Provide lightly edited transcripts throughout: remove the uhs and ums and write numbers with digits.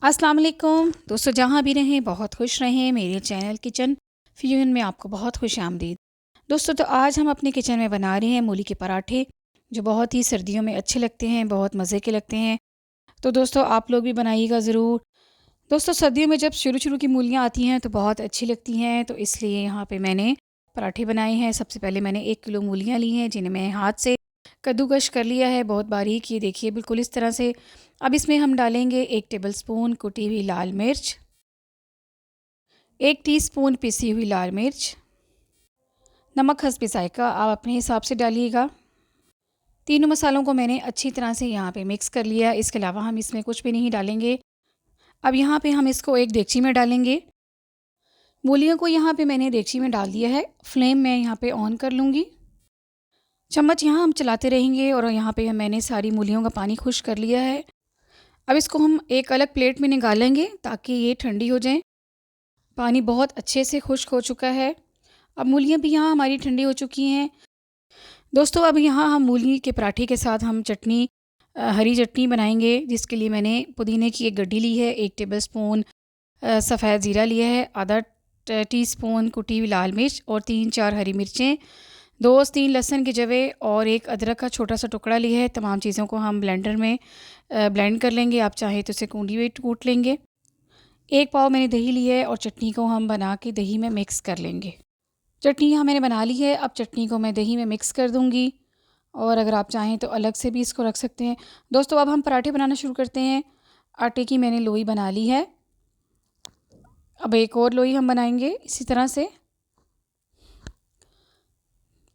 अस्सलाम वालेकुम दोस्तों, जहाँ भी रहें बहुत खुश रहें। मेरे चैनल किचन फ्यूजन में आपको बहुत खुश आमदीद। दोस्तों, तो आज हम अपने किचन में बना रहे हैं मूली के पराठे, जो बहुत ही सर्दियों में अच्छे लगते हैं, बहुत मज़े के लगते हैं। तो दोस्तों, आप लोग भी बनाइएगा ज़रूर। दोस्तों, सर्दियों में जब शुरू शुरू की मूलियाँ आती हैं तो बहुत अच्छी लगती हैं, तो इसलिए यहाँ पे मैंने पराठे बनाए हैं। सबसे पहले मैंने 1 किलो मूलियाँ ली हैं, जिन्हें मैं हाथ से कद्दूकश कर लिया है बहुत बारीक, ये देखिए बिल्कुल इस तरह से। अब इसमें हम डालेंगे 1 टेबलस्पून कुटी हुई लाल मिर्च, 1 टीस्पून पिसी हुई लाल मिर्च, नमक हस्बे ज़ायक़ा आप अपने हिसाब से डालिएगा। तीनों मसालों को मैंने अच्छी तरह से यहाँ पे मिक्स कर लिया। इसके अलावा हम इसमें कुछ भी नहीं डालेंगे। अब यहाँ पे हम इसको एक देगची में डालेंगे। मूलियों को यहाँ पे मैंने देगची में डाल दिया है। फ्लेम मैं यहाँ पे ऑन कर लूँगी। चम्मच यहाँ हम चलाते रहेंगे और यहाँ पे मैंने सारी मूलियों का पानी खुश्क कर लिया है। अब इसको हम एक अलग प्लेट में निकालेंगे ताकि ये ठंडी हो जाए। पानी बहुत अच्छे से खुश्क हो चुका है। अब मूलियाँ भी यहाँ हमारी ठंडी हो चुकी हैं। दोस्तों, अब यहाँ हम मूली के पराठे के साथ हम चटनी हरी चटनी बनाएंगे, जिसके लिए मैंने पुदीने की एक गड्डी ली है, 1 टेबलस्पून सफ़ेद ज़ीरा लिया है, आधा टीस्पून कुटी हुई लाल मिर्च और 3-4 हरी मिर्चें, 2-3 लहसुन के जवे और एक अदरक का छोटा सा टुकड़ा लिया है। तमाम चीज़ों को हम ब्लेंडर में ब्लेंड कर लेंगे। आप चाहें तो इसे कूंडी में कूट लेंगे। 1 पाव मैंने दही ली है और चटनी को हम बना के दही में मिक्स कर लेंगे। चटनी यहाँ मैंने बना ली है। अब चटनी को मैं दही में मिक्स कर दूँगी और अगर आप चाहें तो अलग से भी इसको रख सकते हैं। दोस्तों, अब हम पराठे बनाना शुरू करते हैं। आटे की मैंने लोई बना ली है। अब एक और लोई हम बनाएंगे इसी तरह से।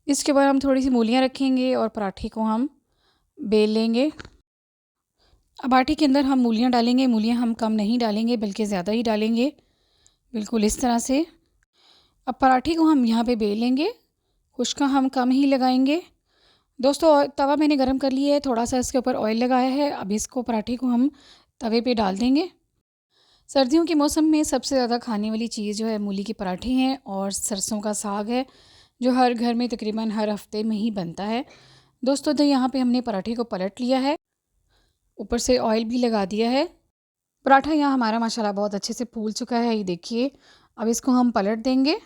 इसके बाद हम थोड़ी सी मूलियाँ रखेंगे और पराठे को हम बेल लेंगे। अब आटे के अंदर हम मूलियाँ डालेंगे। मूलियाँ हम कम नहीं डालेंगे बल्कि ज़्यादा ही डालेंगे, बिल्कुल इस तरह से। अब पराठे को हम यहाँ पे बेल लेंगे। खुश्का हम कम ही लगाएंगे। दोस्तों, तवा मैंने गरम कर लिया है, थोड़ा सा इसके ऊपर ऑयल लगाया है। अब इसको पराठे को हम तवे पे डाल देंगे। सर्दियों के मौसम में सबसे ज़्यादा खाने वाली चीज़ जो है मूली के पराठे हैं और सरसों का साग है, जो हर घर में तकरीबन हर हफ्ते में ही बनता है। दोस्तों, तो यहाँ पे हमने पराठे को पलट लिया है, ऊपर से ऑयल भी लगा दिया है। पराठा यहाँ हमारा माशाल्लाह बहुत अच्छे से फूल चुका है, ये देखिए। अब इसको हम पलट देंगे।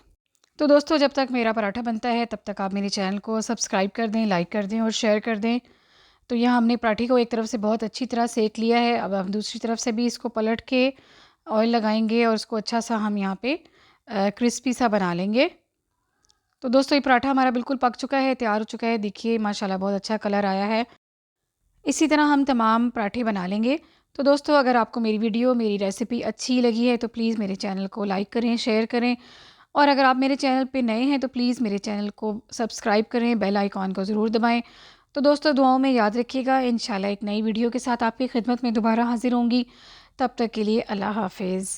तो दोस्तों, जब तक मेरा पराठा बनता है तब तक आप मेरे चैनल को सब्सक्राइब कर दें, लाइक कर दें और शेयर कर दें। तो यहाँ हमने पराठे को एक तरफ से बहुत अच्छी तरह सेक लिया है। अब हम दूसरी तरफ से भी इसको पलट के ऑयल लगाएंगे और इसको अच्छा सा हम यहाँ पे क्रिस्पी सा बना लेंगे। तो दोस्तों, ये पराठा हमारा बिल्कुल पक चुका है, तैयार हो चुका है। देखिए माशाल्लाह बहुत अच्छा कलर आया है। इसी तरह हम तमाम पराठे बना लेंगे। तो दोस्तों, अगर आपको मेरी वीडियो, मेरी रेसिपी अच्छी लगी है तो प्लीज़ मेरे चैनल को लाइक करें, शेयर करें और अगर आप मेरे चैनल पे नए हैं तो प्लीज़ मेरे चैनल को सब्सक्राइब करें, बेल आइकॉन को ज़रूर दबाएं। तो दोस्तों, दुआओं में याद रखिएगा। इंशाल्लाह एक नई वीडियो के साथ आपकी खिदमत में दोबारा हाज़िर होंगी। तब तक के लिए अल्लाह हाफ़िज़।